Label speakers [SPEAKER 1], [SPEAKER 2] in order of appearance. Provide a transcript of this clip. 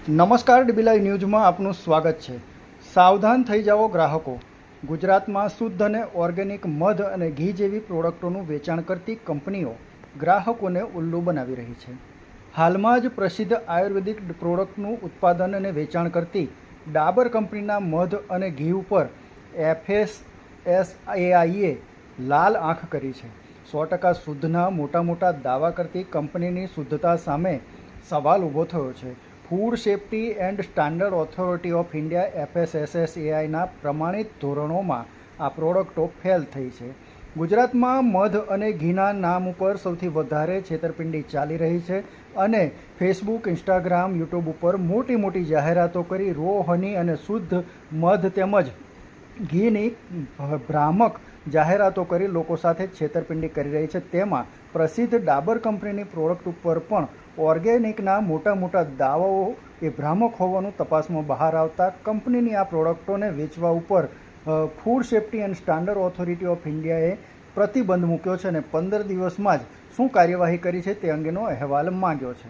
[SPEAKER 1] નમસ્કાર, ડીબી ન્યૂઝમાં આપનું સ્વાગત છે। સાવધાન થઈ જાઓ ગ્રાહકો। ગુજરાતમાં શુદ્ધ અને ઓર્ગેનિક મધ અને ઘી જેવી પ્રોડક્ટોનું વેચાણ કરતી કંપનીઓ ગ્રાહકોને ઉલ્લુ બનાવી રહી છે। હાલમાં જ પ્રસિદ્ધ આયુર્વેદિક પ્રોડક્ટનું ઉત્પાદન અને વેચાણ કરતી ડાબર કંપનીના મધ અને ઘી ઉપર FSSAIએ લાલ આંખ કરી છે। 100% શુદ્ધના મોટા દાવા કરતી કંપનીની શુદ્ધતા સામે સવાલ ઊભો થયો છે। Food safety and standard authority of India FSSAIના પ્રમાણિત ધોરણોમાં આ પ્રોડક્ટો ફેલ થઈ છે। ગુજરાતમાં મધ અને ઘીના નામ ઉપર સૌથી વધારે છેતરપિંડી ચાલી રહી છે અને ફેસબુક, ઇન્સ્ટાગ્રામ, યુટ્યુબ ઉપર મોટી જાહેરાતો કરી રો હની અને શુદ્ધ મધ તેમજ ઘીની ભ્રામક જાહેરાતો કરી લોકો સાથે છેતરપિંડી કરી રહી છે। તેમાં પ્રસિદ્ધ ડાબર કંપનીની પ્રોડક્ટ ઉપર પણ ઓર્ગેનિકના મોટા દાવાઓ એ ભ્રામક હોવાનું તપાસમાં બહાર આવતા કંપનીની આ પ્રોડક્ટોને વેચવા ઉપર food safety and standard authority of ઇન્ડિયાએ પ્રતિબંધ મૂક્યો છે અને 15 દિવસમાં જ શું કાર્યવાહી કરી છે તે અંગેનો અહેવાલ માંગ્યો છે।